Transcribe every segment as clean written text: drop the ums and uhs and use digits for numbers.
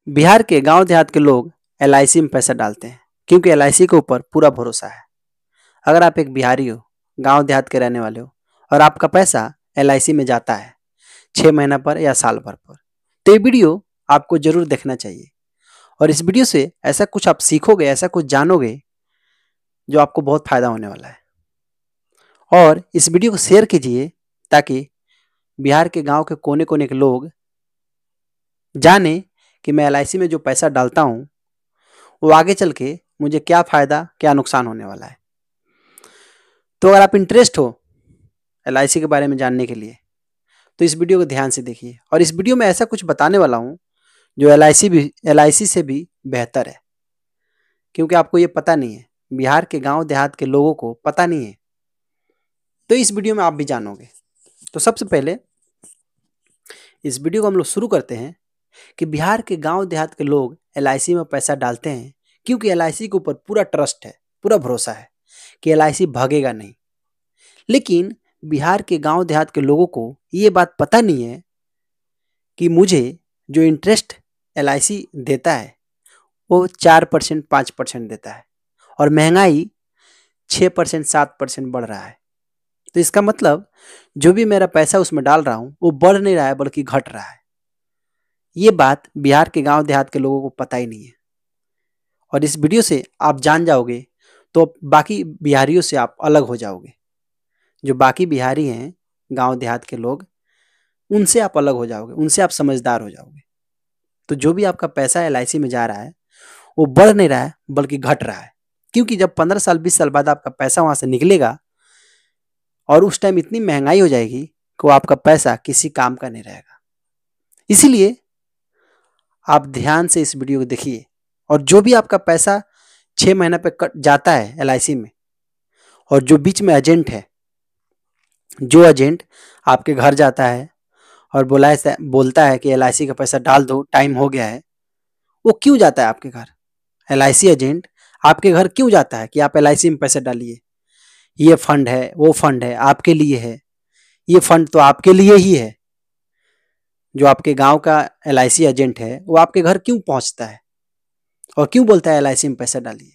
बिहार के गांव देहात के लोग एलआईसी में पैसा डालते हैं क्योंकि एलआईसी के ऊपर पूरा भरोसा है। अगर आप एक बिहारी हो, गांव देहात के रहने वाले हो और आपका पैसा एलआईसी में जाता है 6 महीना पर या साल भर पर, तो ये वीडियो आपको जरूर देखना चाहिए। और इस वीडियो से ऐसा कुछ आप सीखोगे, ऐसा कुछ जानोगे जो आपको बहुत फायदा होने वाला है। और इस वीडियो को शेयर कीजिए ताकि बिहार के गांव के कोने कोने के लोग जाने कि मैं एलआईसी में जो पैसा डालता हूँ वो आगे चल के मुझे क्या फायदा क्या नुकसान होने वाला है। तो अगर आप इंटरेस्ट हो एलआईसी के बारे में जानने के लिए तो इस वीडियो को ध्यान से देखिए। और इस वीडियो में ऐसा कुछ बताने वाला हूँ जो एलआईसी से भी बेहतर है, क्योंकि आपको ये पता नहीं है, बिहार के गांव देहात के लोगों को पता नहीं है। तो इस वीडियो में आप भी जानोगे। तो सबसे पहले इस वीडियो को हम लोग शुरू करते हैं कि बिहार के गांव देहात के लोग एलआईसी में पैसा डालते हैं क्योंकि एलआईसी के ऊपर पूरा ट्रस्ट है, पूरा भरोसा है कि एलआईसी भागेगा नहीं। लेकिन बिहार के गांव देहात के लोगों को ये बात पता नहीं है कि मुझे जो इंटरेस्ट एलआईसी देता है वो 4% 5% देता है और महंगाई 6% 7% बढ़ रहा है। तो इसका मतलब जो भी मेरा पैसा उसमें डाल रहा हूँ वो बढ़ नहीं रहा है बल्कि घट रहा है। ये बात बिहार के गांव देहात के लोगों को पता ही नहीं है। और इस वीडियो से आप जान जाओगे तो बाकी बिहारियों से आप अलग हो जाओगे। जो बाकी बिहारी हैं गांव देहात के लोग, उनसे आप अलग हो जाओगे, उनसे आप समझदार हो जाओगे। तो जो भी आपका पैसा एलआईसी में जा रहा है वो बढ़ नहीं रहा है बल्कि घट रहा है, क्योंकि जब 15 साल 20 साल बाद आपका पैसा वहां से निकलेगा और उस टाइम इतनी महंगाई हो जाएगी कि वो आपका पैसा किसी काम का नहीं रहेगा। इसीलिए आप ध्यान से इस वीडियो को देखिए। और जो भी आपका पैसा 6 महीना पे कट जाता है एलआईसी में, और जो बीच में एजेंट है, जो एजेंट आपके घर जाता है और बोलता है कि एलआईसी का पैसा डाल दो, टाइम हो गया है, वो क्यों जाता है आपके घर? एलआईसी एजेंट आपके घर क्यों जाता है कि आप एलआईसी में पैसा डालिए? ये फंड है, वो फंड है, आपके लिए है। ये फंड तो आपके लिए ही है। जो आपके गांव का एलआईसी एजेंट है वो आपके घर क्यों पहुंचता है और क्यों बोलता है एलआईसी में पैसा डालिए?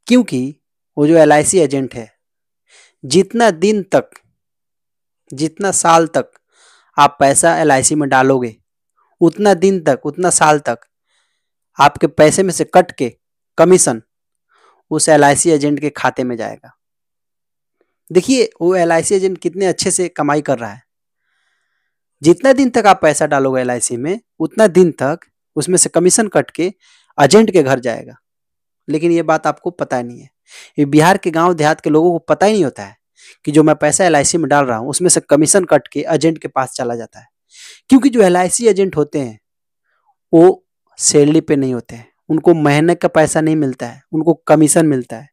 क्योंकि वो जो एलआईसी एजेंट है, जितना दिन तक, जितना साल तक आप पैसा एलआईसी में डालोगे, उतना दिन तक, उतना साल तक आपके पैसे में से कट के कमीशन उस एलआईसी एजेंट के खाते में जाएगा। देखिए वो एलआईसी एजेंट कितने अच्छे से कमाई कर रहा है। जितना दिन तक आप पैसा डालोगे एलआईसी में, उतना दिन तक उसमें से कमीशन कट के एजेंट के घर जाएगा। लेकिन ये बात आपको पता नहीं है। ये बिहार के गांव देहात के लोगों को पता ही नहीं होता है कि जो मैं पैसा एलआईसी में डाल रहा हूं उसमें से कमीशन कट के एजेंट के पास चला जाता है। क्योंकि जो एलआईसी एजेंट होते हैं वो सैलरी पे नहीं होते हैं, उनको महीने का पैसा नहीं मिलता है, उनको कमीशन मिलता है।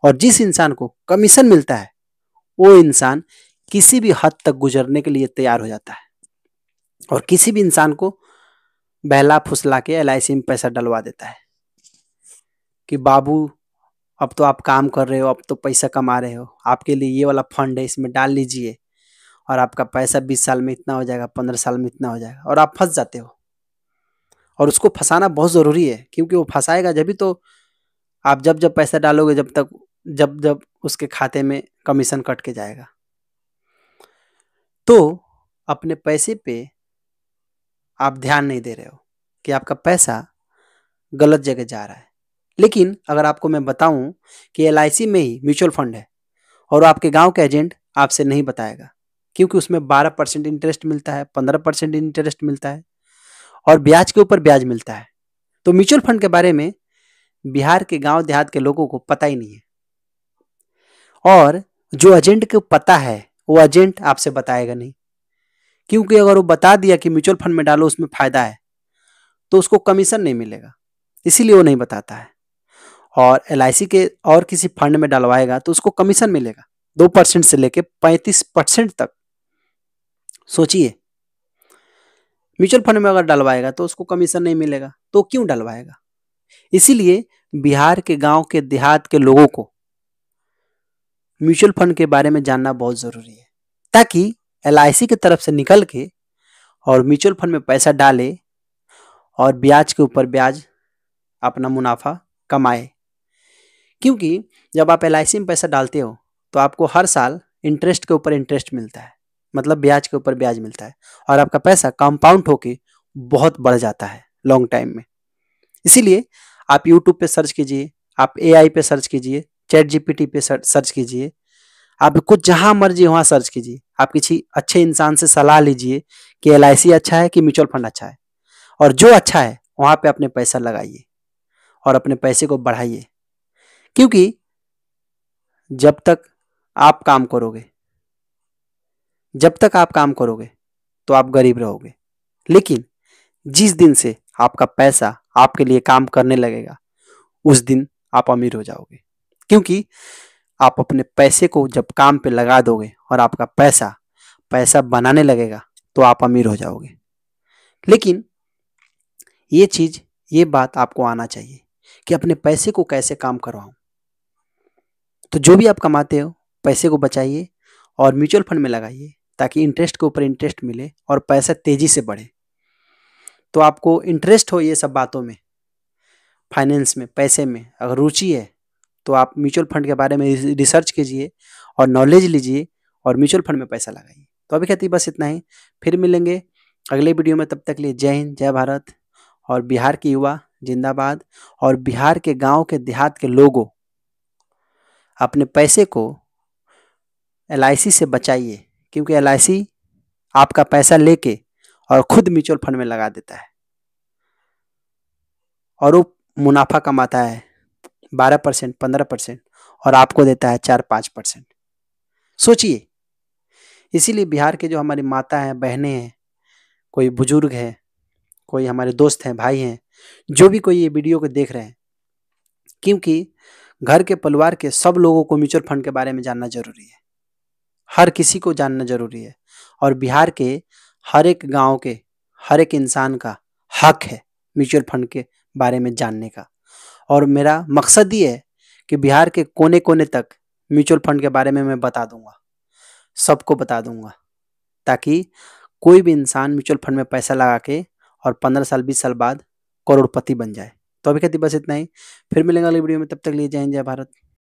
और जिस इंसान को कमीशन मिलता है वो इंसान किसी भी हद तक गुजरने के लिए तैयार हो जाता है और किसी भी इंसान को बहला फुसला के एलआईसी में पैसा डलवा देता है कि बाबू अब तो आप काम कर रहे हो, अब तो पैसा कमा रहे हो, आपके लिए ये वाला फंड है, इसमें डाल लीजिए और आपका पैसा 20 साल में इतना हो जाएगा, 15 साल में इतना हो जाएगा, और आप फंस जाते हो। और उसको फंसाना बहुत ज़रूरी है, क्योंकि वो फंसाएगा जब भी तो आप जब जब पैसा डालोगे, जब जब उसके खाते में कमीशन कट के जाएगा। तो अपने पैसे पे आप ध्यान नहीं दे रहे हो कि आपका पैसा गलत जगह जा रहा है। लेकिन अगर आपको मैं बताऊं कि एलआईसी में ही म्यूचुअल फंड है और आपके गांव का एजेंट आपसे नहीं बताएगा, क्योंकि उसमें 12% इंटरेस्ट मिलता है, 15% इंटरेस्ट मिलता है और ब्याज के ऊपर ब्याज मिलता है। तो म्यूचुअल फंड के बारे में बिहार के गांव देहात के लोगों को पता ही नहीं है। और जो एजेंट को पता है वो एजेंट आपसे बताएगा नहीं, क्योंकि अगर वो बता दिया कि म्यूचुअल फंड में डालो उसमें फायदा है तो उसको कमीशन नहीं मिलेगा, इसीलिए वो नहीं बताता है। और एलआईसी के और किसी फंड में डलवाएगा तो उसको कमीशन मिलेगा 2% से लेके 35% तक। सोचिए, म्यूचुअल फंड में अगर डलवाएगा तो उसको कमीशन नहीं मिलेगा, तो क्यों डलवाएगा? इसीलिए बिहार के गांव के देहात के लोगों को म्यूचुअल फंड के बारे में जानना बहुत जरूरी है, ताकि एलआईसी की तरफ से निकल के और म्यूचुअल फंड में पैसा डाले और ब्याज के ऊपर ब्याज अपना मुनाफा कमाए। क्योंकि जब आप LIC में पैसा डालते हो तो आपको हर साल इंटरेस्ट के ऊपर इंटरेस्ट मिलता है, मतलब ब्याज के ऊपर ब्याज मिलता है, और आपका पैसा कंपाउंड होके बहुत बढ़ जाता है लॉन्ग टाइम में। इसीलिए आप यूट्यूब पे सर्च कीजिए, आप AI पे सर्च कीजिए, ChatGPT पे सर्च कीजिए, आप कुछ जहां मर्जी वहां सर्च कीजिए, आप किसी अच्छे इंसान से सलाह लीजिए कि LIC अच्छा है कि म्यूचुअल फंड अच्छा है, और जो अच्छा है वहां पे अपने पैसा लगाइए और अपने पैसे को बढ़ाइए। क्योंकि जब तक आप काम करोगे जब तक आप काम करोगे तो आप गरीब रहोगे, लेकिन जिस दिन से आपका पैसा आपके लिए काम करने लगेगा उस दिन आप अमीर हो जाओगे। क्योंकि आप अपने पैसे को जब काम पे लगा दोगे और आपका पैसा पैसा बनाने लगेगा तो आप अमीर हो जाओगे। लेकिन ये बात आपको आना चाहिए कि अपने पैसे को कैसे काम करवाऊं। तो जो भी आप कमाते हो पैसे को बचाइए और म्यूचुअल फंड में लगाइए, ताकि इंटरेस्ट के ऊपर इंटरेस्ट मिले और पैसा तेजी से बढ़े। तो आपको इंटरेस्ट हो ये सब बातों में, फाइनेंस में, पैसे में अगर रुचि है तो आप म्यूचुअल फंड के बारे में रिसर्च कीजिए और नॉलेज लीजिए और म्यूचुअल फंड में पैसा लगाइए। तो अभी कहती बस इतना ही, फिर मिलेंगे अगले वीडियो में। तब तक के लिए जय हिंद, जय भारत। और बिहार के युवा जिंदाबाद, और बिहार के गांव के देहात के लोगों अपने पैसे को LIC से बचाइए, क्योंकि LIC आपका पैसा लेके और खुद म्यूचुअल फंड में लगा देता है और वो मुनाफा कमाता है 12%, 15%, और आपको देता है 4-5%। सोचिए। इसीलिए बिहार के जो हमारी माता हैं, बहनें हैं, कोई बुजुर्ग है, कोई हमारे दोस्त हैं, भाई हैं, जो भी कोई ये वीडियो को देख रहे हैं, क्योंकि घर के परिवार के सब लोगों को म्यूचुअल फंड के बारे में जानना जरूरी है। हर किसी को जानना जरूरी है, और बिहार के हर एक गांव के हर एक इंसान का हक है म्यूचुअल फंड के बारे में जानने का। और मेरा मकसद ये है कि बिहार के कोने कोने तक म्यूचुअल फंड के बारे में मैं बता दूंगा, सबको बता दूंगा, ताकि कोई भी इंसान म्यूचुअल फंड में पैसा लगा के और 15 साल 20 साल बाद करोड़पति बन जाए। तो अभी कहती बस इतना ही, फिर मिलेंगे अगली वीडियो में। तब तक लिए जय हिंद, जय भारत।